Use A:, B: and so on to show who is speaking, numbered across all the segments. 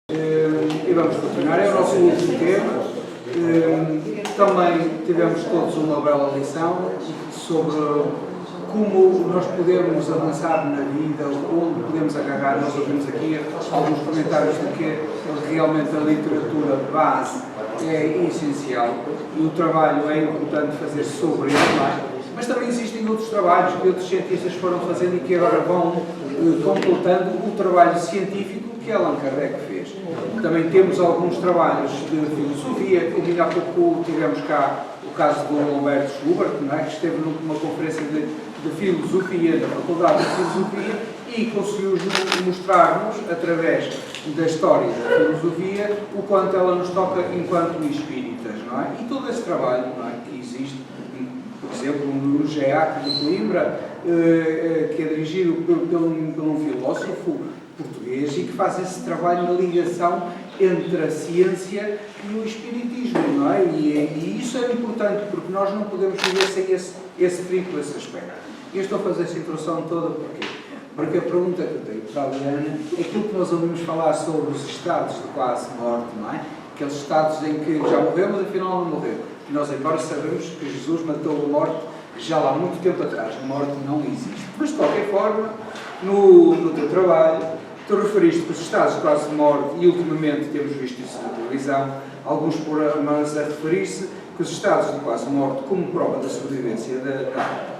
A: E vamos continuar, é o nosso último tema. Também tivemos todos uma bela lição sobre como nós podemos avançar na vida, onde podemos agarrar. Nós ouvimos aqui alguns comentários de que realmente a literatura base é essencial e o trabalho é importante fazer sobre ele, mas também existem outros trabalhos que outros cientistas foram fazendo e que agora vão completando o trabalho científico que Allan Kardec fez. Também temos alguns trabalhos de filosofia, como ainda há pouco tivemos cá o caso do Humberto Schubert, não é? Que esteve numa conferência de filosofia, da Faculdade de Filosofia, e conseguiu mostrar-nos, através da história da filosofia, o quanto ela nos toca enquanto espíritas, não é? E todo esse trabalho, não é, que existe, por exemplo, no GEAC de Coimbra, que é dirigido por um filósofo português e que faz esse trabalho na ligação entre a ciência e o espiritismo, não é? E isso é importante, porque nós não podemos viver sem esse triplo, esse aspecto. E eu estou a fazer essa introdução toda porquê? Porque a pergunta que eu tenho para a Liana é aquilo que nós ouvimos falar sobre os estados de quase morte, não é? Aqueles estados em que já morreu, mas afinal não morreu. E nós, embora sabemos que Jesus matou a morte já lá há muito tempo atrás, a morte não existe. Mas, de qualquer forma, no teu trabalho, tu referiste que os estados de quase morte, e ultimamente temos visto isso na televisão, alguns programas a referir-se que os estados de quase morte, como prova da sobrevivência da alma.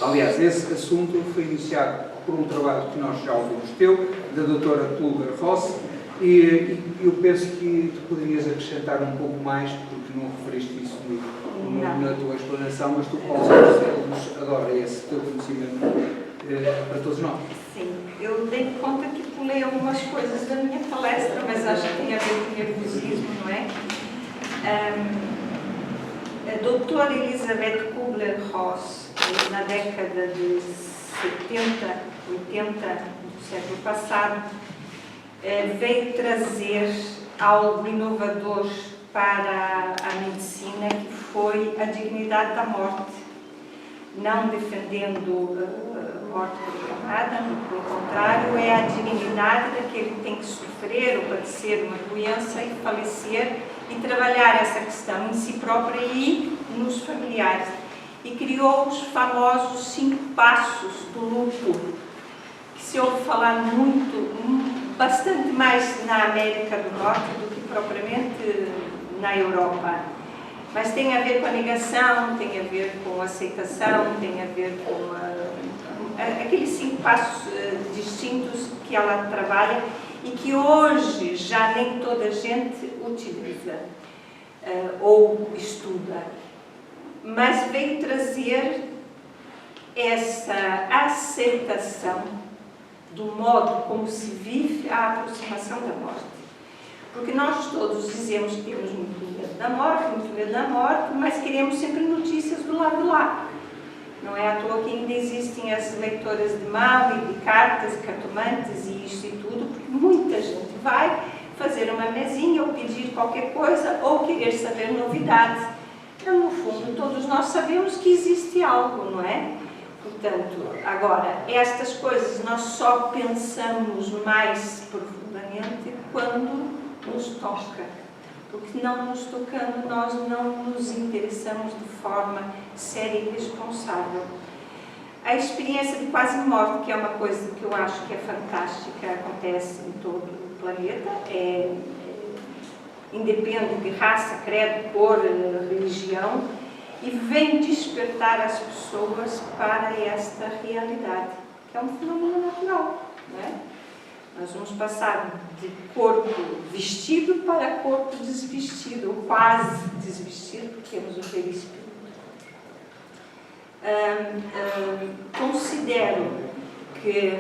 A: Aliás, esse assunto foi iniciado por um trabalho que nós já ouvimos teu, da doutora Kluger-Ross, e eu penso que tu poderias acrescentar um pouco mais, porque não referiste isso na tua explanação, mas tu podes dizer-nos agora esse teu conhecimento para todos nós.
B: Sim, eu dei conta que pulei algumas coisas da minha palestra, mas acho que tem a ver com nervosismo, não é? A doutora Elizabeth Kubler-Ross, na década de 70, 80 do século passado, veio trazer algo inovador para a medicina, que foi a dignidade da morte. Não defendendo a morte programada, pelo contrário, é a dignidade daquele que tem que sofrer ou padecer uma doença e falecer, e trabalhar essa questão em si própria e nos familiares. E criou os famosos 5 passos do luto, que se ouve falar muito, bastante mais na América do Norte do que propriamente na Europa. Mas tem a ver com a negação, tem a ver com a aceitação, tem a ver com aqueles 5 passos distintos que ela trabalha e que hoje já nem toda a gente utiliza ou estuda. Mas veio trazer essa aceitação do modo como se vive a aproximação da morte. Porque nós todos dizemos que temos muito medo da morte, mas queremos sempre notícias do lado de lá. Não é à toa que ainda existem as leitoras de mão e de cartas, cartomantes e isto e tudo, porque muita gente vai fazer uma mesinha ou pedir qualquer coisa ou querer saber novidades. Então, no fundo, todos nós sabemos que existe algo, não é? Portanto, agora, estas coisas nós só pensamos mais profundamente quando nos toca, porque não nos tocando, nós não nos interessamos de forma séria e responsável. A experiência de quase morte, que é uma coisa que eu acho que é fantástica, acontece em todo o planeta, independe de raça, credo, cor, religião, e vem despertar as pessoas para esta realidade, que é um fenômeno natural, não é? Nós vamos passar de corpo vestido para corpo desvestido, ou quase desvestido, porque temos o perispírito. Considero que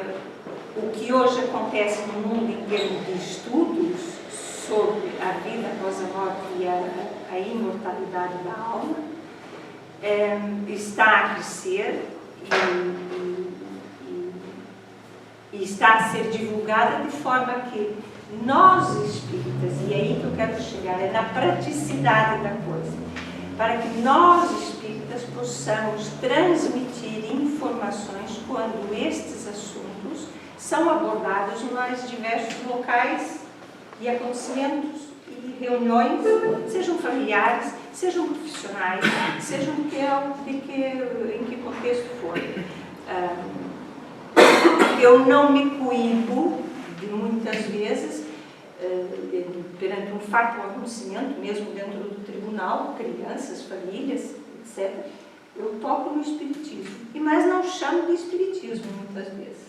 B: o que hoje acontece no mundo em termos de estudos sobre a vida após a morte e a imortalidade da alma está a crescer e está a ser divulgada de forma que nós espíritas, e é aí que eu quero chegar, é na praticidade da coisa, para que nós espíritas possamos transmitir informações quando estes assuntos são abordados nos mais diversos locais e acontecimentos e reuniões, sejam familiares, sejam profissionais, sejam em que contexto for. Eu não me coíbo de muitas vezes, perante um fato, um acontecimento, mesmo dentro do tribunal, crianças, famílias, etc., eu toco no espiritismo. Mas não chamo de espiritismo muitas vezes.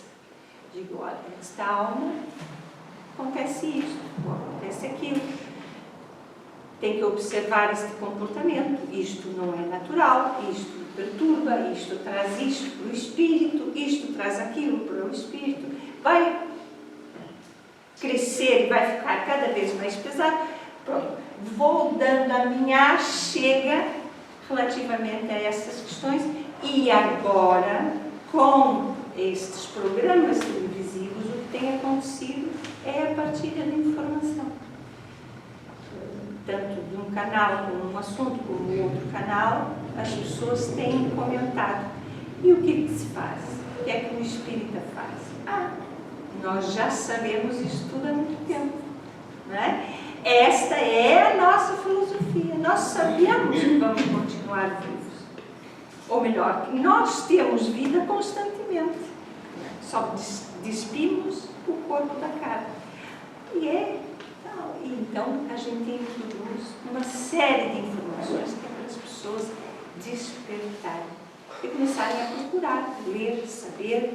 B: Digo, olha, nesta alma acontece isto, ou acontece aquilo. Tem que observar este comportamento. Isto não é natural, isto perturba, isto traz isto para o espírito, isto traz aquilo para o espírito. Vai crescer e vai ficar cada vez mais pesado. Pronto, vou dando a minha chega relativamente a essas questões. E agora, com estes programas televisivos, o que tem acontecido é a partilha de informação. Tanto de um canal como um assunto, como de outro canal, as pessoas têm comentado. E o que se faz? O que é que o espírita faz? Nós já sabemos isso tudo há muito tempo, não é? Esta é a nossa filosofia. Nós sabemos que vamos continuar vivos. Ou melhor, que nós temos vida constantemente. Só despimos o corpo da carne. Então, a gente introduz uma série de informações que é para as pessoas despertarem e começarem a procurar, ler, saber,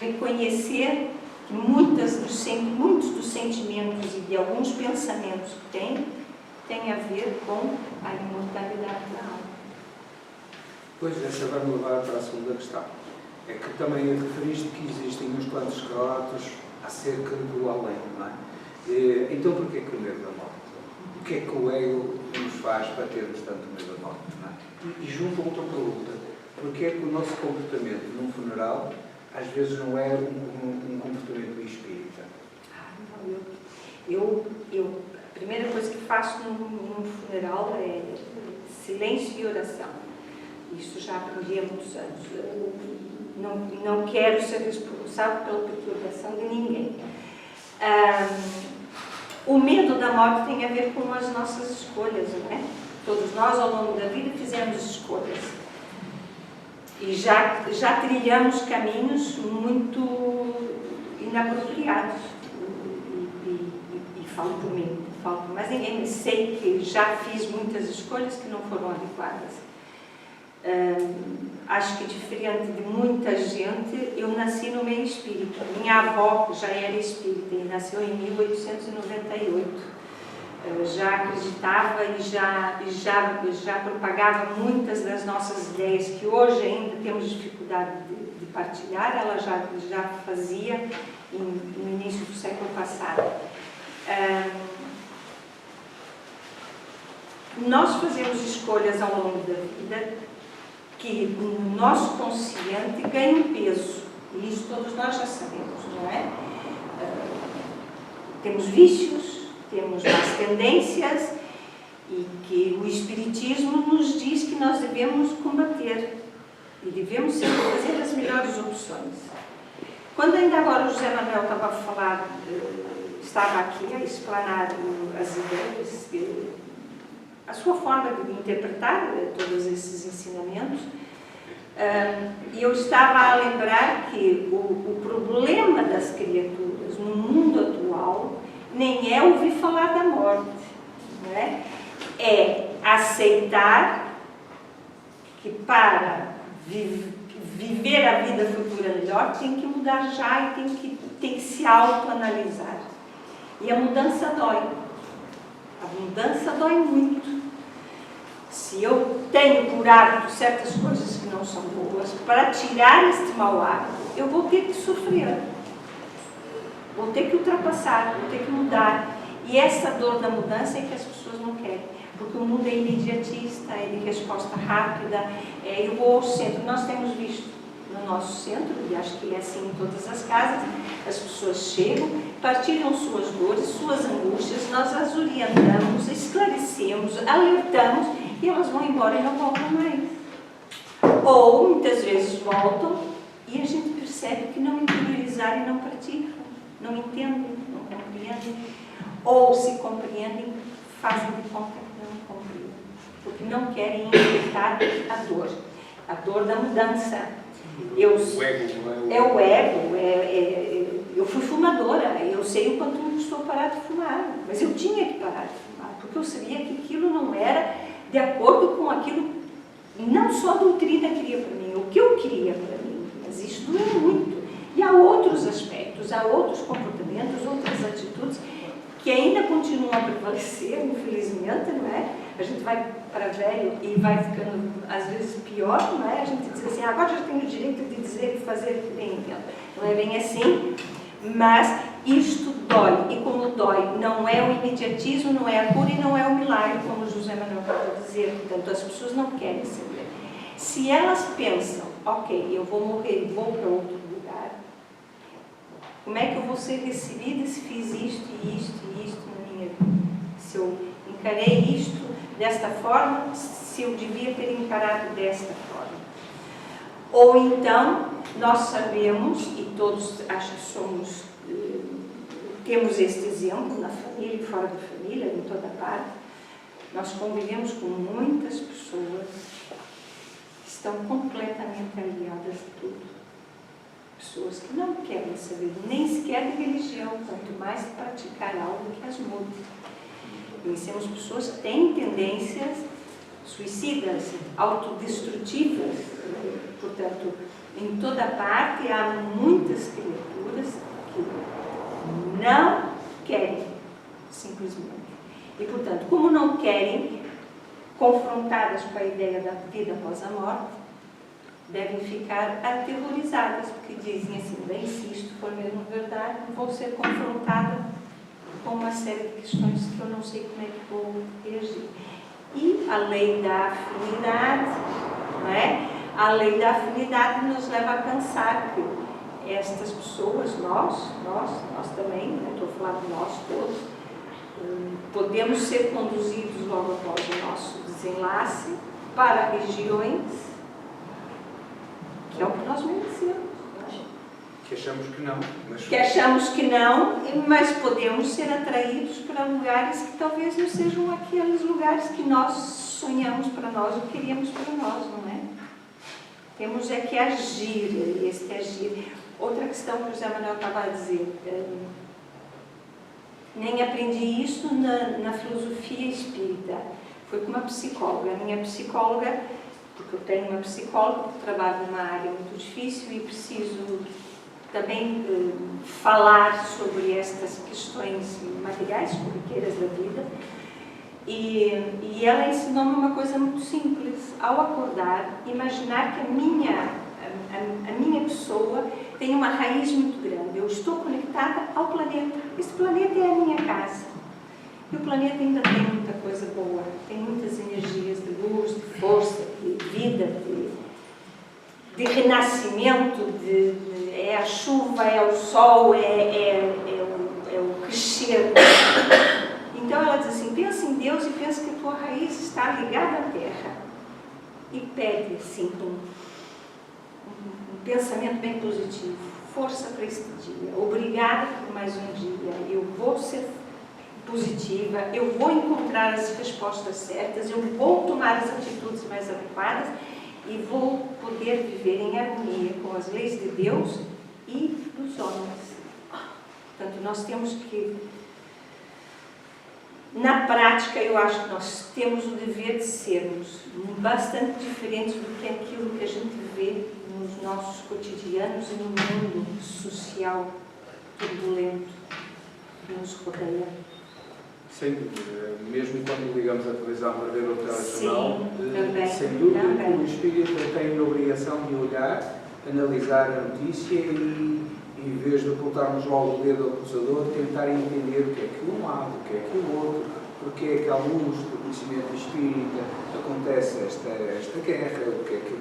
B: reconhecer que muitos dos sentimentos e de alguns pensamentos que têm a ver com a imortalidade da alma.
A: Pois, essa vai-me levar para a segunda questão. É que também referiste que existem uns quantos relatos acerca do além, não é? Então, porquê que o medo da morte? O que é que o ego nos faz para termos tanto medo da morte, não é? E junto a outra pergunta, porquê é que o nosso comportamento num funeral às vezes não é um comportamento espírita?
B: A primeira coisa que faço num funeral é silêncio e oração. Isso já aprendi há muitos anos. Eu não quero ser responsável pela perturbação de ninguém. O medo da morte tem a ver com as nossas escolhas, não é? Todos nós, ao longo da vida, fizemos escolhas. E já trilhamos caminhos muito inapropriados. E falo por mim, não falo por mais ninguém. Sei que já fiz muitas escolhas que não foram adequadas. Acho que, diferente de muita gente, eu nasci no meio espírita. Minha avó já era espírita e nasceu em 1898. Já acreditava e já propagava muitas das nossas ideias que hoje ainda temos dificuldade de partilhar. Ela já fazia no início do século passado. Nós fazemos escolhas ao longo da vida que no nosso consciente ganham peso, e isso todos nós já sabemos, não é? Temos vícios, temos más tendências, e que o Espiritismo nos diz que nós devemos combater, e devemos sempre fazer as melhores opções. Quando ainda agora o José Manuel estava a falar, estava aqui a explanar as ideias, a sua forma de interpretar todos esses ensinamentos, e eu estava a lembrar que o problema das criaturas no mundo atual nem é ouvir falar da morte, não é? É aceitar que para viver a vida futura melhor tem que mudar já e tem que se autoanalisar. E a mudança dói. A mudança dói muito. Se eu tenho por hábito certas coisas que não são boas, para tirar este mau hábito, eu vou ter que sofrer. Vou ter que ultrapassar, vou ter que mudar. E essa dor da mudança é que as pessoas não querem. Porque o mundo é imediatista, é de resposta rápida. Eu vou ao centro. Nós temos visto no nosso centro, e acho que é assim em todas as casas, as pessoas chegam, partilham suas dores, suas angústias, nós as orientamos, esclarecemos, alertamos, e elas vão embora e não voltam mais. Ou, muitas vezes, voltam e a gente percebe que não interiorizaram e não praticam, não entendem, não compreendem. ou se compreendem, fazem de conta que não compreendem, porque não querem enfrentar a dor da mudança. É o ego. Eu fui fumadora, eu sei o quanto me custou parar de fumar, mas eu tinha que parar de fumar, porque eu sabia que aquilo não era de acordo com aquilo, não só a doutrina queria para mim, o que eu queria para mim, mas isso doeu muito. E há outros aspectos, há outros comportamentos, outras atitudes que ainda continuam a prevalecer, infelizmente, não é? A gente vai para velho e vai ficando, às vezes, pior, não é? A gente diz assim, agora já tenho o direito de dizer e fazer o que bem entendo. Não é bem assim, mas isto dói. E como dói, não é o imediatismo, não é a cura e não é o milagre, como José Manuel acabou de dizer. Portanto, as pessoas não querem saber. Se elas pensam, ok, eu vou morrer e vou para outro lugar, como é que eu vou ser recebida se fiz isto e isto e isto na minha vida? Se eu encarei isto desta forma, se eu devia ter encarado desta forma. Ou então, nós sabemos, e todos acho que somos, temos este exemplo na família e fora da família, em toda parte, nós convivemos com muitas pessoas que estão completamente aliadas a tudo. Pessoas que não querem saber nem sequer de religião, quanto mais de praticar algo que as mude. Conhecemos pessoas que têm tendências suicidas, autodestrutivas. Portanto, em toda parte há muitas criaturas que não querem, simplesmente. E, portanto, como não querem, confrontadas com a ideia da vida após a morte, devem ficar aterrorizadas, porque dizem assim, bem, se isto for mesmo verdade, vou ser confrontada com uma série de questões que eu não sei como é que vou reagir. E a lei da afinidade, não é? A lei da afinidade nos leva a pensar que estas pessoas, nós também, eu estou a falar de nós todos, podemos ser conduzidos logo após o nosso desenlace para regiões que é o que nós merecemos.
A: Que achamos que não.
B: Que achamos que não, mas podemos ser atraídos para lugares que talvez não sejam aqueles lugares que nós sonhamos para nós ou queríamos para nós, não é? Temos é que agir, este agir. Outra questão que o José Manuel estava a dizer, nem aprendi isso na filosofia espírita, foi com uma psicóloga. A minha psicóloga, porque eu tenho uma psicóloga que trabalha numa área muito difícil e preciso também falar sobre estas questões materiais, corriqueiras da vida, e ela ensinou-me uma coisa muito simples. Ao acordar, imaginar que a minha pessoa tem uma raiz muito grande. Eu estou conectada ao planeta. Esse planeta é a minha casa. E o planeta ainda tem muita coisa boa, tem muitas energias de luz, de força, de vida, de renascimento, é a chuva, é o sol, é o crescer. Então ela diz assim, pensa em Deus e pensa que a tua raiz está ligada à terra. E pede assim, um pensamento bem positivo, força para este dia, obrigada por mais um dia, eu vou ser positiva, eu vou encontrar as respostas certas, eu vou tomar as atitudes mais adequadas e vou poder viver em harmonia com as leis de Deus e dos homens. Portanto, nós temos que, na prática, eu acho que nós temos o dever de sermos bastante diferentes do que aquilo que a gente vê nos nossos cotidianos e no mundo social turbulento que nos rodeia.
A: Sem dúvida, mesmo quando ligamos a televisão para ver o telejornal, sem dúvida o espírito tem a obrigação de olhar, analisar a notícia e, em vez de apontarmos logo o dedo ao acusador, tentar entender o que é que um lado, o que é que o outro, porque é que à luz do conhecimento espírita acontece esta guerra,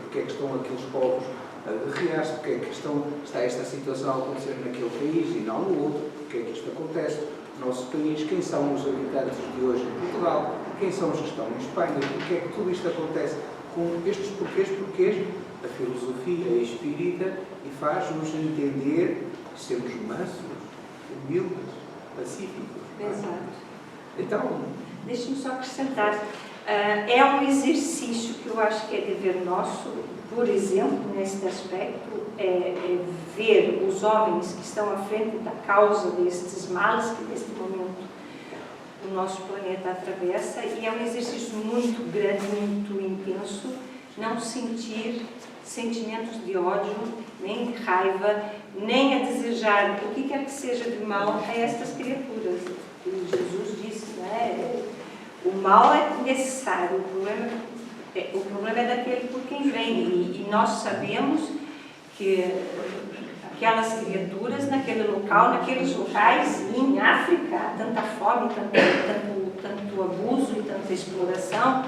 A: porque é que estão aqueles povos a guerrear-se, porque é que está esta situação a acontecer naquele país e não no outro, porque é que isto acontece no nosso país, quem são os habitantes de hoje em Portugal, quem são os que estão em Espanha, porque é que tudo isto acontece com estes porquês, a filosofia espírita e faz-nos entender que sermos mansos, humildes, pacíficos.
B: Exato.
A: Então,
B: Deixe-me só acrescentar, é um exercício que eu acho que é dever nosso, por exemplo, neste aspecto, é ver os homens que estão à frente da causa destes males que neste momento o nosso planeta atravessa, e é um exercício muito grande, muito intenso, não sentir sentimentos de ódio, nem de raiva, nem a desejar o que quer que seja de mal a estas criaturas. E Jesus disse, né? O mal é necessário, o problema é daquele por quem vem. E nós sabemos que aquelas criaturas naquele local, naqueles locais, em África, há tanta fome, tanto abuso e tanta exploração.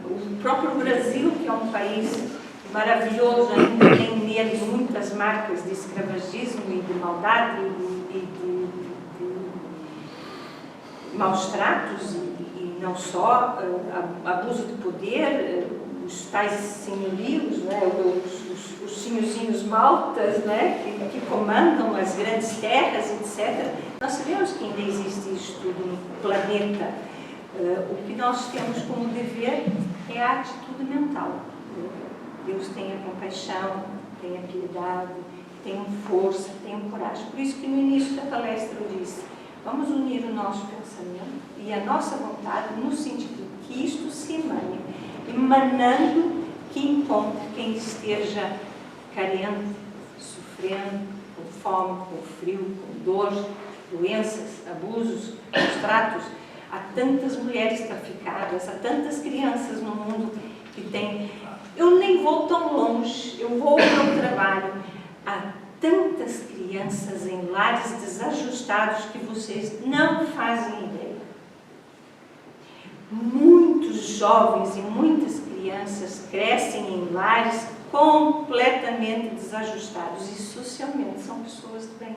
B: O próprio Brasil, que é um país maravilhoso, ainda tem nele muitas marcas de escravagismo e de maldade e de maus tratos, e não só abuso de poder, os tais senhorios, né, os senhorzinhos maltas, né, que comandam as grandes terras, etc. Nós sabemos que ainda existe isso tudo no planeta. O que nós temos como dever é a atitude mental. Deus tenha compaixão, tenha piedade, tenha força, tenha coragem. Por isso que no início da palestra eu disse, vamos unir o nosso pensamento e a nossa vontade no sentido que isto se emane, emanando que encontre quem esteja carente, sofrendo, com fome, com frio, com dor, doenças, abusos, maus tratos. Há tantas mulheres traficadas, há tantas crianças no mundo que têm... Eu nem vou tão longe, eu vou ao meu trabalho. Há tantas crianças em lares desajustados que vocês não fazem ideia. Muitos jovens e muitas crianças crescem em lares completamente desajustados e socialmente são pessoas de bem.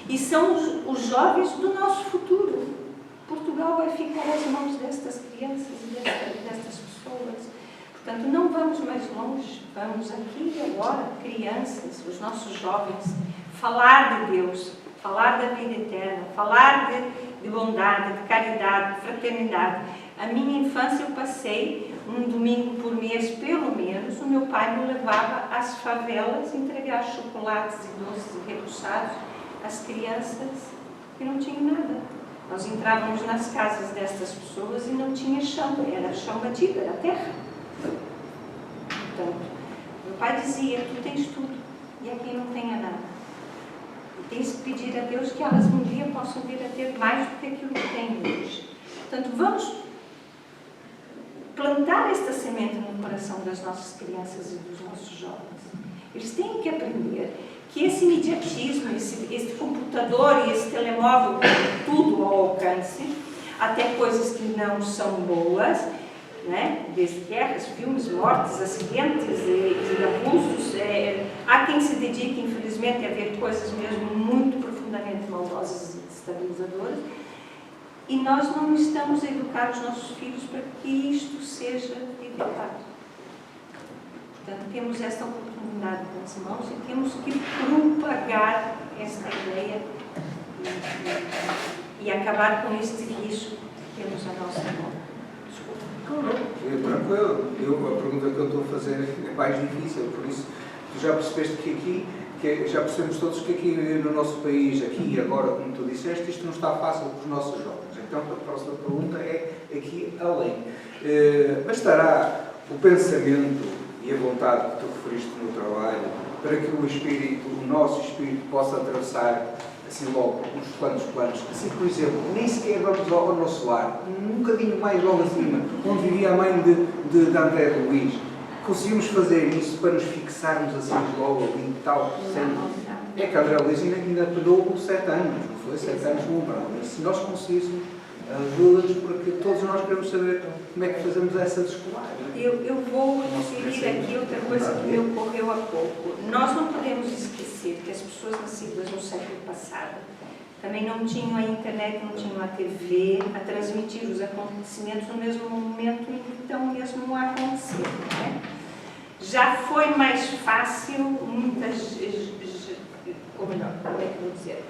B: E são os jovens do nosso futuro. Portugal vai ficar às mãos destas crianças e destas pessoas. Portanto, não vamos mais longe, vamos aqui e agora, crianças, os nossos jovens, falar de Deus, falar da vida eterna, falar de bondade, de caridade, de fraternidade. A minha infância eu passei um domingo por mês, pelo menos, o meu pai me levava às favelas entregar chocolates e doces repulsados às crianças que não tinham nada. Nós entrávamos nas casas destas pessoas e não tinha chão, era chão batido, era terra. Portanto, meu pai dizia, tu tens tudo e aqui não tenha nada. E tens que pedir a Deus que elas um dia possam vir a ter mais do que aquilo que têm hoje. Portanto, vamos plantar esta semente no coração das nossas crianças e dos nossos jovens. Eles têm que aprender que esse imediatismo, esse computador e esse telemóvel tem tudo ao alcance, até coisas que não são boas, né? Desde guerras, filmes, mortes, acidentes e abusos. Há quem se dedique, infelizmente, a ver coisas mesmo muito profundamente maldosas e destabilizadoras, e nós não estamos a educar os nossos filhos para que isto seja evitado. Portanto, temos esta oportunidade nas mãos e temos que propagar esta ideia e acabar com este risco que temos à nossa mão.
A: Tranquilo. A pergunta que eu estou a fazer é mais difícil, por isso tu já percebeste que já percebemos todos que aqui no nosso país, aqui e agora, como tu disseste, isto não está fácil para os nossos jovens. Então a próxima pergunta é aqui além. Bastará o pensamento e a vontade que tu referiste no trabalho para que o nosso espírito possa atravessar assim logo uns planos, assim por exemplo, nem sequer vamos ao nosso lar, um bocadinho mais logo acima, onde vivia a mãe de André de Luís. Conseguimos fazer isso para nos fixarmos assim logo ali e tal? É que André Luís ainda pegou com 7 anos, não foi? 7 anos no umbral. E se nós conseguíssemos, ajuda-nos, porque todos nós queremos saber como é que fazemos essa descolagem.
B: Eu vou referir aqui outra coisa que me ocorreu há pouco. Nós não podemos esquecer que as pessoas nascidas no século passado também não tinham a internet, não tinham a TV a transmitir os acontecimentos no mesmo momento em que estão mesmo a acontecer. Né? Já foi mais fácil, ou melhor, como é que vou dizer?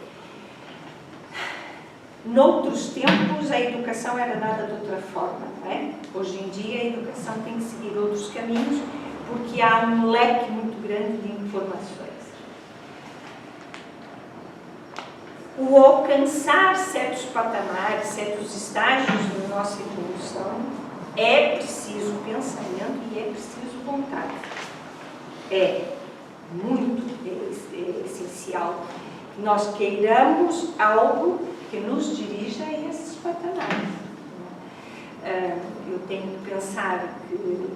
B: Noutros tempos a educação era dada de outra forma, não é? Hoje em dia a educação tem que seguir outros caminhos porque há um leque muito grande de informações. O alcançar certos patamares, certos estágios da nossa evolução, é preciso pensamento e é preciso vontade. É muito essencial que nós queiramos algo que nos dirija a esses patamares. Eu tenho que pensar que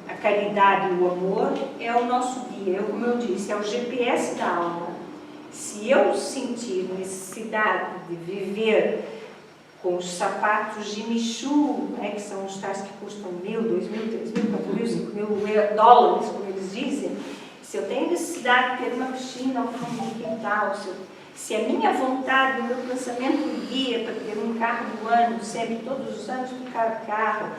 B: a caridade e o amor é o nosso guia, como eu disse, é o GPS da alma. Se eu sentir necessidade de viver com os sapatos de Michu, né, que são os tais que custam 1.000, 2.000, 3.000, 4.000, 5.000 dólares, como eles dizem, se eu tenho necessidade de ter uma piscina ao fundo do quintal, se a minha vontade, o meu pensamento guia para ter um carro do ano, sempre, todos os anos, trocar carro,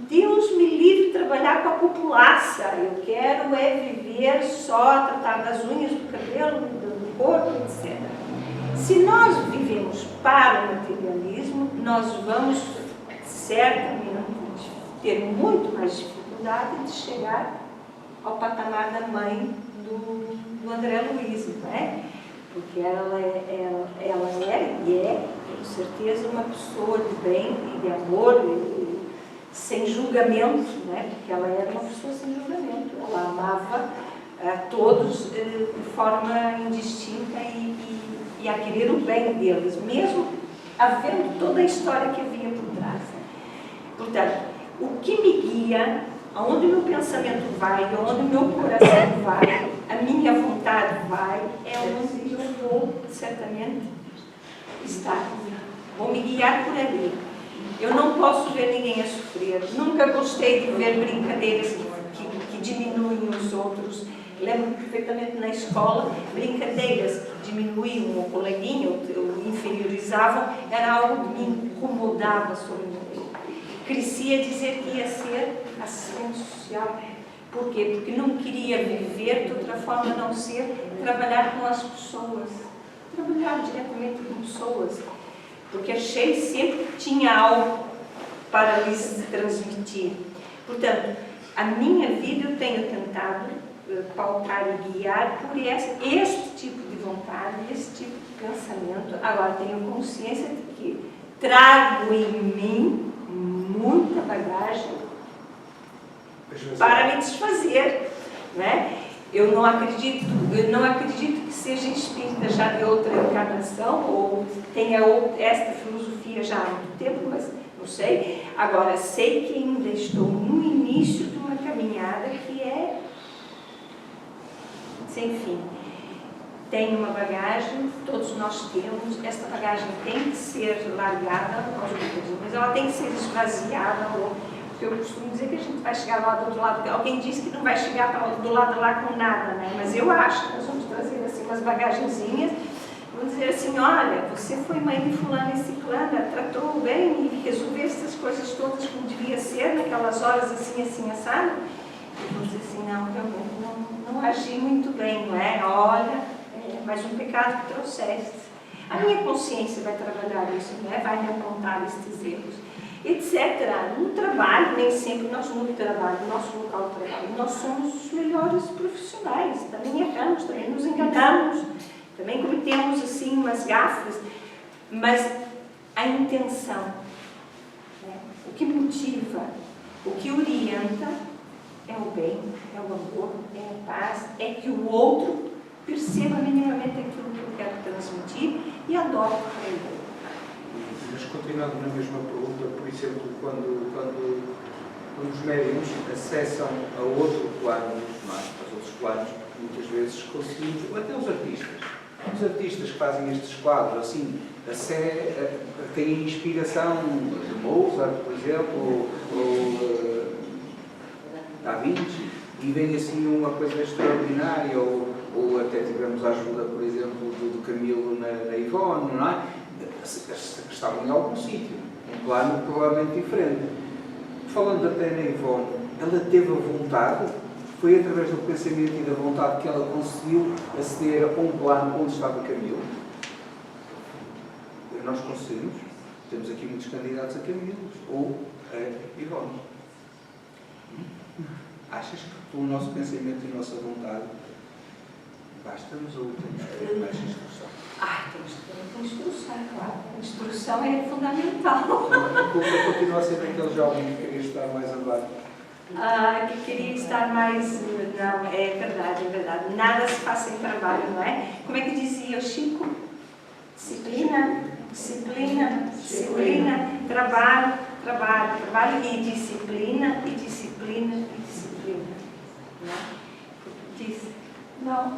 B: Deus me livre de trabalhar com a populaça. Eu quero é viver só, tratar das unhas, do cabelo, do corpo, etc. Se nós vivemos para o materialismo, nós vamos certamente ter muito mais dificuldade de chegar ao patamar da mãe do André Luiz, não é? Porque ela era e é, com certeza, uma pessoa de bem e de amor, sem julgamento, né? Porque ela era uma pessoa sem julgamento. Ela amava a todos de forma indistinta e a querer o bem deles, mesmo havendo toda a história que havia por trás. Portanto, o que me guia, aonde o meu pensamento vai, aonde o meu coração vai, a minha vontade vai, é onde eu vou, certamente, estar. Vou me guiar por ali. Eu não posso ver ninguém a sofrer. Nunca gostei de ver brincadeiras que diminuem os outros. Lembro perfeitamente na escola, brincadeiras que diminuíam o coleguinha, ou inferiorizavam, era algo que me incomodava sobre mim. Cresci a dizer que ia ser assistente social. Por quê? Porque não queria viver de outra forma a não ser trabalhar com as pessoas. Trabalhar diretamente com pessoas. Porque achei sempre que tinha algo para lhes transmitir. Portanto, a minha vida eu tenho tentado pautar e guiar por este tipo de vontade, este tipo de pensamento. Agora, tenho consciência de que trago em mim muita bagagem para me desfazer, não é? Eu não acredito que seja espírita já de outra encarnação, ou tenha esta filosofia já há muito tempo, mas não sei. Agora, sei que ainda estou no início de uma caminhada que é sem fim. Tenho uma bagagem, todos nós temos, esta bagagem tem que ser largada aos bocadinhos, mas ela tem que ser esvaziada, porque eu costumo dizer que a gente vai chegar lá do outro lado, alguém disse que não vai chegar do lado de lá com nada, né? Mas eu acho que nós vamos trazer assim umas bagagenzinhas, vamos dizer assim, olha, você foi mãe de fulana e ciclana, tratou bem e resolveu essas coisas todas como devia ser, naquelas horas assim, assado, e vamos dizer assim, não, realmente não agi muito bem, não é? Olha, mais um pecado que trouxeste. A minha consciência vai trabalhar isso, não é? Vai me apontar estes erros, etc. No trabalho, nem sempre nós no trabalho, no nosso local de trabalho, nós somos os melhores profissionais, também erramos, também nos enganamos, também cometemos assim umas gafes, mas a intenção, né? O que motiva, o que orienta é o bem, é o amor, é a paz, é que o outro perceba minimamente aquilo que eu quero transmitir e adote para ele.
A: Mas continuando na mesma pergunta, por exemplo, quando os médiums acessam a outro plano, aos outros planos, muitas vezes conseguimos, ou até os artistas que fazem estes quadros, assim, têm inspiração de Mozart, por exemplo, ou Da Vinci, e vem assim uma coisa extraordinária, ou até tivemos a ajuda, por exemplo, do Camilo na Ivone, não é? Estavam em algum sítio, um plano provavelmente diferente. Falando até na Ivone, ela teve a vontade de foi através do pensamento e da vontade que ela conseguiu aceder a um plano onde estava Camilo. Nós conseguimos. Temos aqui muitos candidatos a Camilos ou a Ivone. Achas que pelo nosso pensamento e nossa vontade basta-nos ou temos que ter mais instrução?
B: Temos que ter muita instrução, claro. A instrução é fundamental.
A: Eu continuo a ser aquele jovem que queria estar mais abaixo.
B: Que queria estar mais... Não, é verdade, é verdade. Nada se faz sem trabalho, não é? Como é que dizia o Chico? Disciplina, disciplina, disciplina, trabalho, trabalho, trabalho e disciplina, e disciplina, e disciplina. Não é? Diz.
C: Não,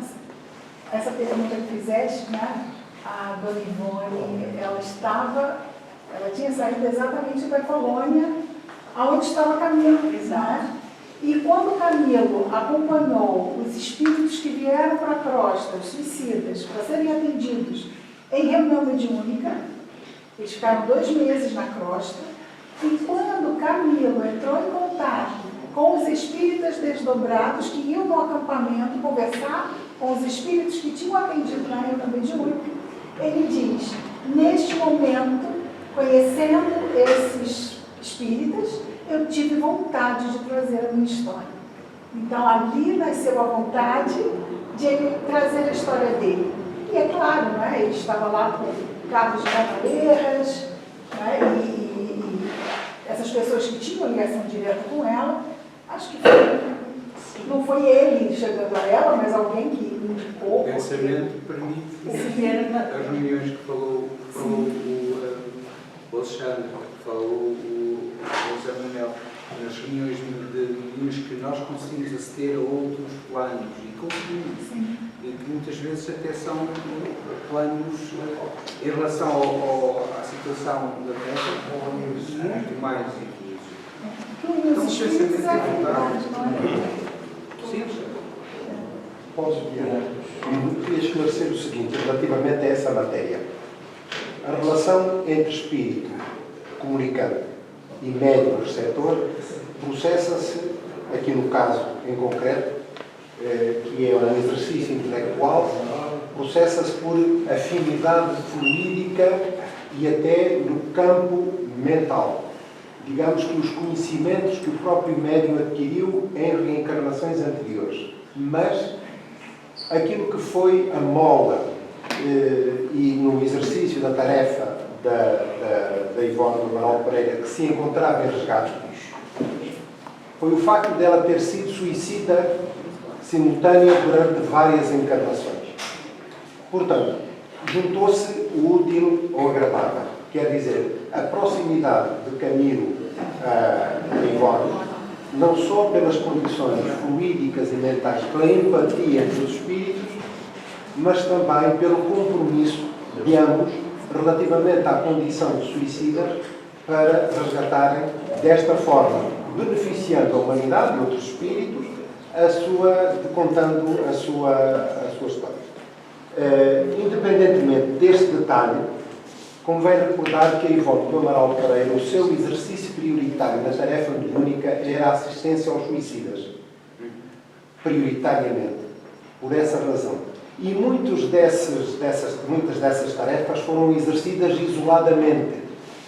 C: essa pergunta que fizeste, né? A dona Ivone, ela tinha saído exatamente da colônia aonde estava Camilo.
B: Exato.
C: Né? E quando Camilo acompanhou os espíritos que vieram para a crosta, os suicidas, para serem atendidos em reunião mediúnica, eles ficaram 2 meses na crosta, e quando Camilo entrou em contato com os espíritas desdobrados que iam no acampamento conversar com os espíritos que tinham atendido na reunião mediúnica, ele diz, neste momento, conhecendo esses espíritas, eu tive vontade de trazer a minha história. Então, ali nasceu a vontade de ele trazer a história dele. E é claro, né, ele estava lá com cabos de cavaleiras, né, e essas pessoas que tinham ligação direta com ela, acho que não foi ele chegando a ela, mas alguém que indicou.
A: O pensamento permite as reuniões que falou o Alexandre, que falou o José Manuel, nas reuniões de que nós conseguimos aceder a outros planos e conseguimos.
C: Sim.
A: E que muitas vezes até são planos em relação à situação da Terra muito mais inclusos.
C: Então, os espíritos é a verdade, não é?
A: Sim.
D: Posso eu queria esclarecer o seguinte, relativamente a essa matéria. A relação entre espírito, comunicante, e médium receptor processa-se, aqui no caso em concreto, que é um exercício intelectual, processa-se por afinidade fluídica e até no campo mental. Digamos que os conhecimentos que o próprio médium adquiriu em reencarnações anteriores. Mas aquilo que foi a mola e no exercício da tarefa da Ivone do Amaral Pereira, que se encontrava em resgates, foi o facto dela ter sido suicida simultânea durante várias encarnações. Portanto, juntou-se o útil ao agradável. Quer dizer, a proximidade de Camilo a Ivone, não só pelas condições fluídicas e mentais, pela empatia entre os espíritos, mas também pelo compromisso de ambos relativamente à condição de suicida para resgatarem desta forma, beneficiando a humanidade e outros espíritos, contando a sua história. Independentemente deste detalhe, convém recordar que a Ivone do Amaral Pereira, o seu exercício prioritário na tarefa mediúnica era a assistência aos suicidas. Prioritariamente. Por essa razão. E muitas dessas tarefas foram exercidas isoladamente,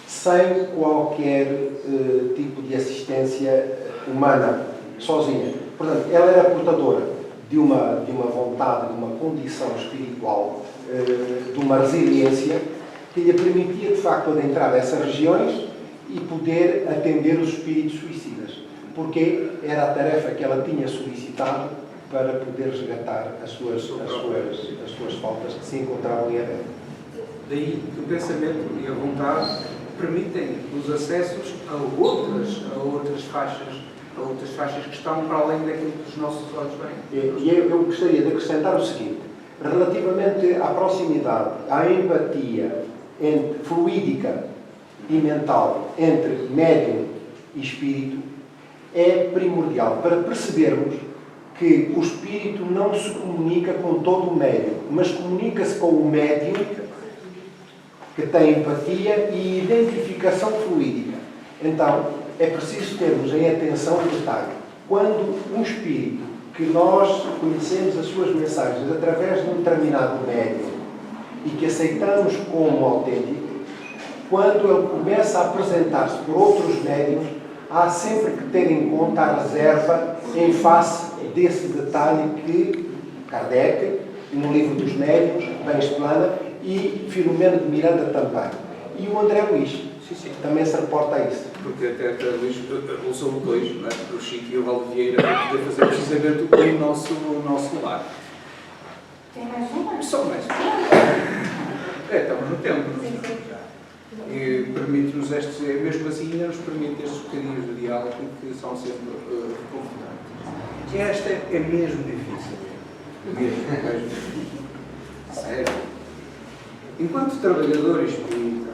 D: sem qualquer tipo de assistência humana, sozinha. Portanto, ela era portadora de uma vontade, de uma condição espiritual, de uma resiliência que lhe permitia, de facto, adentrar essas regiões e poder atender os espíritos suicidas. Porque era a tarefa que ela tinha solicitado para poder resgatar as suas faltas que se encontravam em aberto.
A: Daí que o pensamento e a vontade permitem os acessos a outras faixas que estão para além daquilo que os nossos olhos veem.
D: E eu gostaria de acrescentar o seguinte, relativamente à proximidade, à empatia fluídica e mental entre médium e espírito, é primordial para percebermos que o espírito não se comunica com todo o médium, mas comunica-se com o médium que tem empatia e identificação fluídica. Então, é preciso termos em atenção o detalhe. Quando um espírito que nós conhecemos as suas mensagens através de um determinado médium e que aceitamos como autêntico, quando ele começa a apresentar-se por outros médiums, há sempre que ter em conta a reserva em face desse detalhe que Kardec, no livro dos médiuns, bem explana, e Filomeno de Miranda também. E o André Luís também se reporta a isso.
A: Porque até Luís são dois, não é? O Chico e o Valdo Vieira, para poder fazer precisamente o nosso lar.
B: Tem mais uma?
A: Só mais. Estamos no tempo. E permite-nos estes, mesmo assim, ainda nos permite estes bocadinhos de diálogo que são sempre confortantes. Esta é mesmo difícil. Mesmo difícil. Sério. Enquanto trabalhador espírita,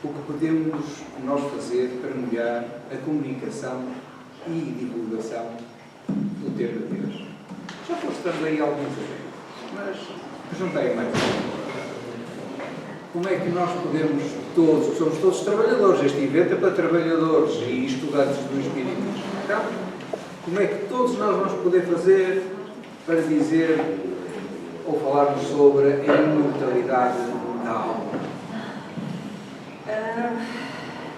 A: o que podemos nós fazer para melhorar a comunicação e divulgação do tema de Deus? Já postamos aí alguns exemplos, mas não tem mais. Como é que nós podemos todos, somos todos trabalhadores, este evento é para trabalhadores e estudantes do Espiritismo. Então, como é que todos nós vamos poder fazer para dizer ou falarmos sobre a imortalidade da alma?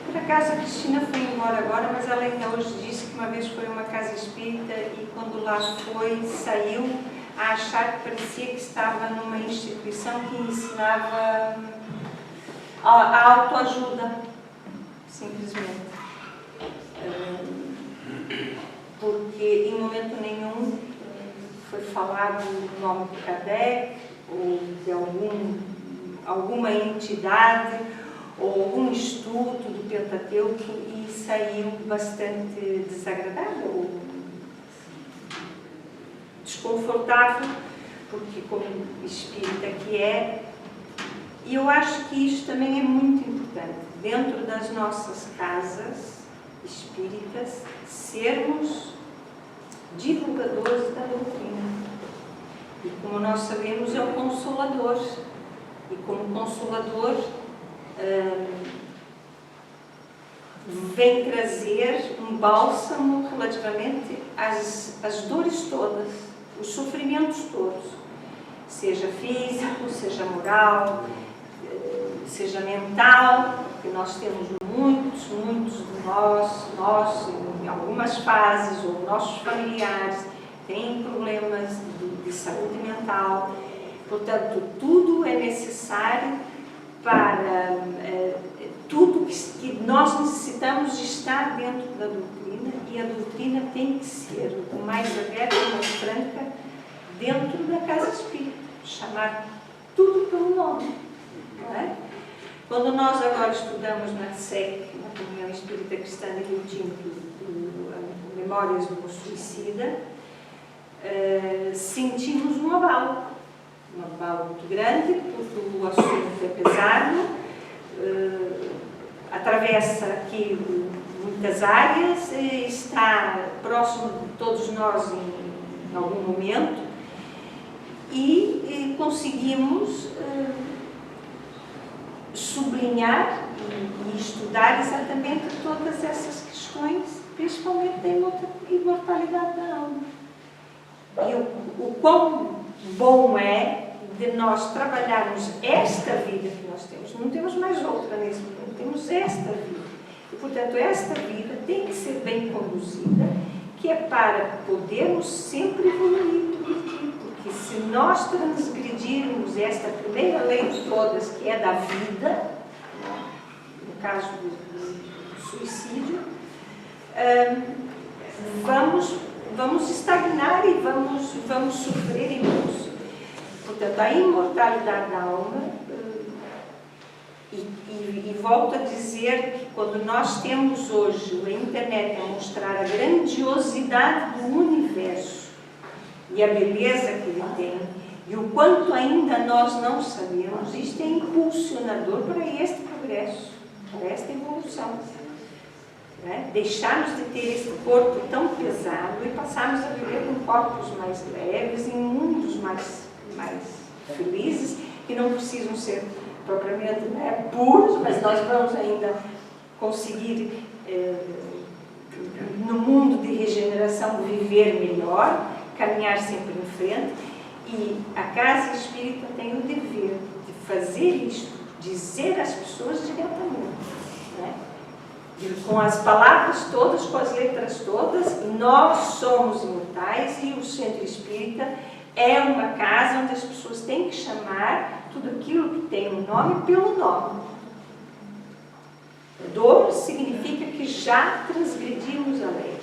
B: Por acaso a Cristina foi embora agora, mas ela ainda hoje disse que uma vez foi a uma casa espírita e quando lá foi, saiu a achar que parecia que estava numa instituição que ensinava a autoajuda, simplesmente. Porque em momento nenhum foi falado o nome de Kardec ou de alguma entidade ou algum estudo do Pentateuco e saiu bastante desagradável, desconfortável, porque como espírita que é, e eu acho que isto também é muito importante, dentro das nossas casas espíritas, sermos divulgadores da doutrina. E como nós sabemos, é o Consolador. E como Consolador, vem trazer um bálsamo relativamente às dores todas, os sofrimentos todos, seja físico, seja moral, seja mental, porque nós temos muitos de nós em algumas fases, ou nossos familiares, têm problemas de saúde mental. Portanto, tudo é necessário para tudo que nós necessitamos estar dentro da doutrina, e a doutrina tem que ser o mais aberta e mais franca dentro da casa espírita, chamar tudo pelo nome, não é? Quando nós agora estudamos na SEC, na Comunhão Espírita Cristã de Rio Tinto, Memórias do Suicida, sentimos um abalo muito grande, porque o assunto é pesado, atravessa aqui muitas áreas, está próximo de todos nós em algum momento, e conseguimos sublinhar e estudar exatamente todas essas questões, principalmente da imortalidade da alma. E o quão bom é de nós trabalharmos esta vida que nós temos. Não temos mais outra nesse mundo, temos esta vida. E, portanto, esta vida tem que ser bem conduzida, que é para podermos sempre evoluir, porque se nós transgredirmos esta primeira lei de todas, que é da vida, no caso do suicídio, vamos estagnar e vamos sofrer imenso. Portanto, a imortalidade da alma, e volto a dizer que quando nós temos hoje a internet a mostrar a grandiosidade do universo e a beleza que ele tem, e o quanto ainda nós não sabemos, isto é impulsionador para este progresso, para esta evolução. Né? Deixarmos de ter esse corpo tão pesado e passarmos a viver com corpos mais leves, em mundos mais felizes, que não precisam ser propriamente puros, mas nós vamos ainda conseguir no mundo de regeneração, viver melhor, caminhar sempre em frente. E a Casa Espírita tem o dever de fazer isto, dizer às pessoas diretamente, né? Com as palavras todas, com as letras todas, nós somos imortais e o Centro Espírita é uma casa onde as pessoas têm que chamar tudo aquilo que tem um nome pelo nome. Dor significa que já transgredimos a lei.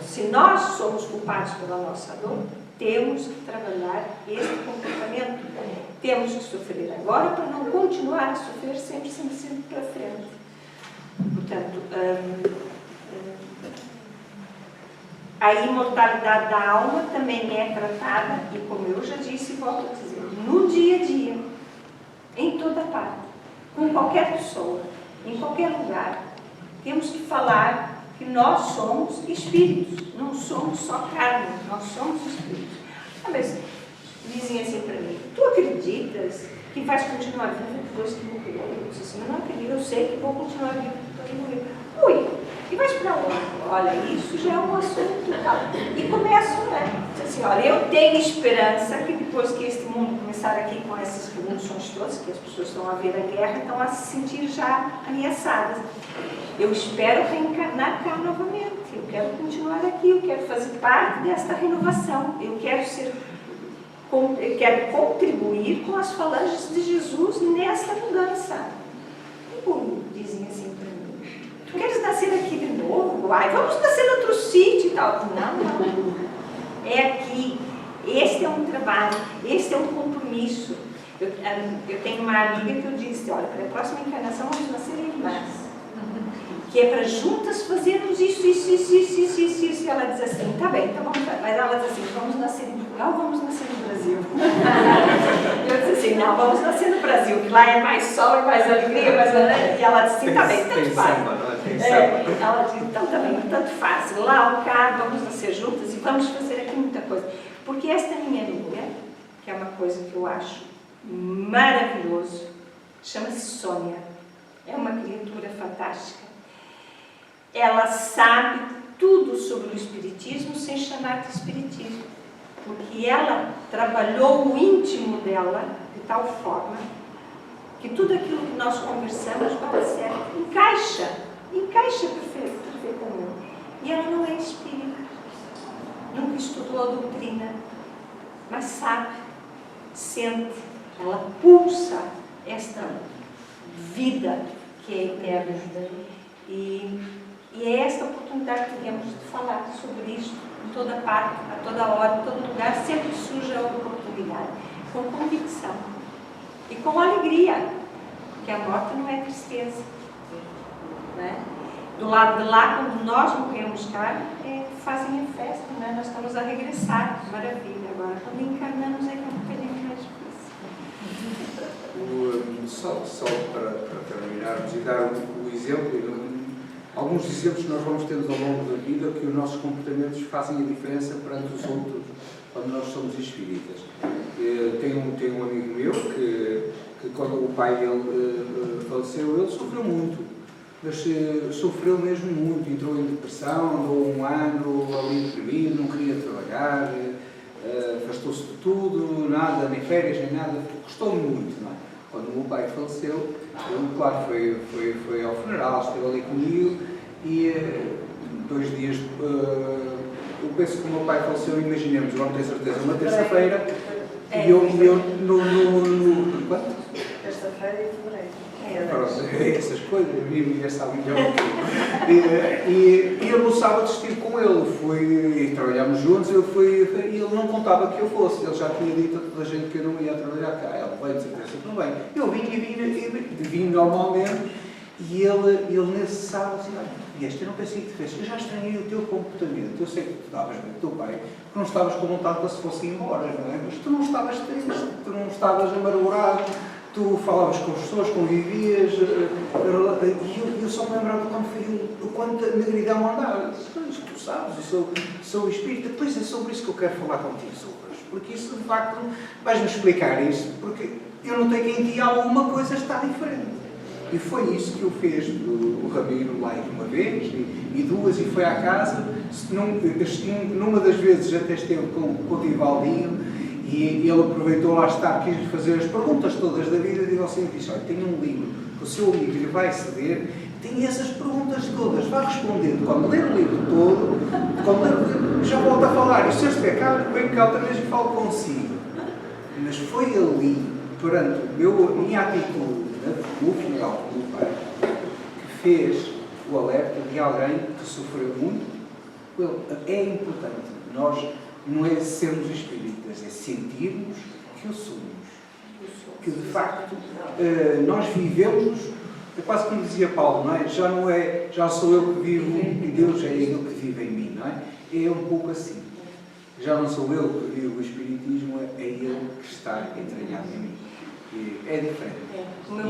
B: Se nós somos culpados pela nossa dor, temos que trabalhar este comportamento. Temos que sofrer agora para não continuar a sofrer sempre para frente. Portanto, a imortalidade da alma também é tratada, e como eu já disse e volto a dizer, no dia a dia, em toda parte, com qualquer pessoa, em qualquer lugar. Temos que falar que nós somos espíritos, não somos só carne, nós somos espíritos. Mas dizem assim para mim, tu acreditas que vais continuar vivo depois que morrer? Eu disse assim, eu não acredito, eu sei que vou continuar vivo depois que morrer. Ui, e vais para onde? Olha, isso já é um assunto e tal. E começo, né? Diz assim, olha, eu tenho esperança que depois que este mundo começar aqui com essas revoluções todas, que as pessoas estão a ver a guerra, estão a se sentir já ameaçadas. Eu espero reencarnar cá novamente. Eu quero continuar aqui, eu quero fazer parte desta renovação. Eu quero contribuir com as falanges de Jesus nesta mudança. E como dizem assim para mim, tu queres nascer aqui de novo? Ai, vamos nascer em outro sítio e tal. Não. É aqui. Este é um trabalho, este é um compromisso. Eu tenho uma amiga que eu disse, olha, para a próxima encarnação vamos nascer irmãs. Que é para juntas fazermos isso. E ela diz assim, tá bem, então vamos. Mas ela diz assim, vamos nascer em Portugal ou vamos nascer no Brasil? Eu disse assim, não, vamos nascer no Brasil, que lá é mais sol, mais alegria, mais... E ela disse assim, tá bem, tanto faz. Ela disse, então tá bem, tanto faz. Lá ou cá, vamos nascer juntas e vamos fazer aqui muita coisa. Porque esta minha amiga, que é uma coisa que eu acho maravilhoso, chama-se Sônia. É uma criatura fantástica. Ela sabe tudo sobre o Espiritismo sem chamar de Espiritismo. Porque ela trabalhou o íntimo dela de tal forma que tudo aquilo que nós conversamos para ser encaixa perfeitamente. E ela não é espírita. Nunca estudou a doutrina. Mas sabe, sente, ela pulsa esta vida que é eterna. E é esta oportunidade que temos de falar sobre isto em toda parte, a toda hora, em todo lugar, sempre surge a oportunidade, com convicção e com alegria, porque a morte não é tristeza. Né? Do lado de lá, quando nós morremos cá, fazem a festa, né? Nós estamos a regressar, maravilha. Agora, quando encarnamos, é que é um bocadinho mais difícil.
A: Só para terminarmos e dar o exemplo, alguns exemplos que nós vamos tendo ao longo da vida que os nossos comportamentos fazem a diferença perante os outros quando nós somos espíritas. Tenho um amigo meu que quando o pai dele faleceu, ele sofreu muito, mas sofreu mesmo muito, entrou em depressão, andou um ano ali deprimido, não queria trabalhar, afastou-se de tudo, nada, nem férias, nem nada, custou-me muito, não é? Quando o meu pai faleceu, ele, claro, foi ao funeral, esteve ali comigo e 2 dias, eu penso que o meu pai faleceu, imaginemos, agora não tenho certeza, uma terça-feira, e eu no quanto?
C: Terça-feira e fevereiro.
A: Essas coisas, a minha mulher sabe melhor e eu no sábado estive com ele, trabalhámos juntos, e ele não contava que eu fosse, ele já tinha dito a toda a gente que eu não ia trabalhar cá, ele veio de certeza, tudo bem. Eu vim normalmente, e ele nesse sábado disse, olha, eu não pensei que te fez, eu já estranhei o teu comportamento, eu sei que tu estavas bem, o teu pai, que não estavas com vontade para se fosse embora, não é? Mas tu não estavas triste, tu não estavas amargurado, tu falavas com as pessoas, convivias, e eu só me lembrava quando foi o quanto a negridão andava. Tu sabes, eu sou espírita, pois é sobre isso que eu quero falar contigo hoje, porque isso de facto vais-me explicar isso, porque eu notei que em ti alguma coisa está diferente. E foi isso que o fez o Ramiro lá uma vez e duas, e foi à casa. Numa das vezes até esteve com o Divaldinho e ele aproveitou lá estar, quis fazer as perguntas todas da vida e disse assim, olha, tenho um livro que o seu amigo lhe vai ceder, tem essas perguntas todas, vá respondendo. Quando ler o livro todo, quando ler o livro, já volta a falar. E se eu estiver cá, venho cá outra vez e falo consigo. Mas foi ali, perante a minha atitude, no funeral do meu pai, que fez o alerta de alguém que sofreu muito. É importante, nós não é sermos espíritas, é sentirmos que o somos. Que de facto nós vivemos, é quase como dizia Paulo, não é? Já sou eu que vivo e Deus é Ele que vive em mim, não é? É um pouco assim. Já não sou eu que vivo o Espiritismo, é Ele que está entranhado em mim. É diferente.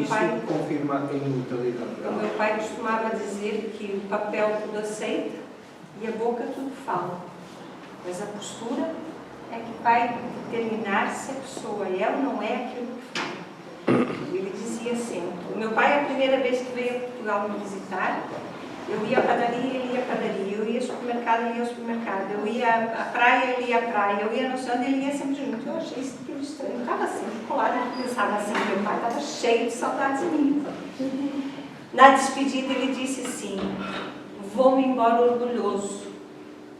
A: Isso confirma a imortalidade.
B: O meu pai costumava dizer que o papel tudo aceita e a boca tudo fala. Mas a postura é que vai determinar se a pessoa é ou não é aquilo que fala. Ele dizia sempre. O meu pai, a primeira vez que veio a Portugal me visitar, eu ia à padaria, ele ia à padaria, eu ia ao supermercado, ele ia ao supermercado, eu ia à praia, ele ia à praia, eu ia no centro, ele ia sempre junto. Eu achei isso aquilo estranho. Eu estava sempre colado, eu pensava assim, meu pai estava cheio de saudades de mim. Na despedida ele disse assim, vou-me embora orgulhoso,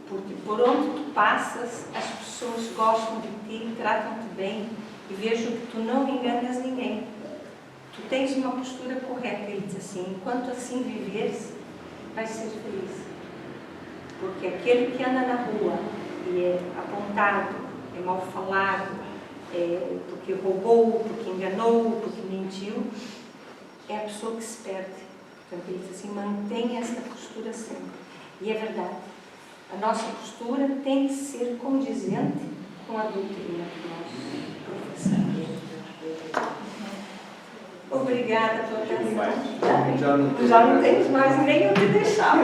B: porque por onde tu passas, as pessoas gostam de ti, tratam-te bem, e vejo que tu não enganas ninguém. Tu tens uma postura correta. Ele diz assim, enquanto assim viveres, vais ser feliz. Porque aquele que anda na rua e é apontado, é mal falado, porque roubou, porque enganou, porque mentiu, é a pessoa que se perde. Portanto, ele diz assim, mantenha esta postura sempre. E é verdade. A nossa postura tem que ser condizente com a doutrina que nós professamos. Obrigada pela atenção. Já não tens mais nem onde deixar.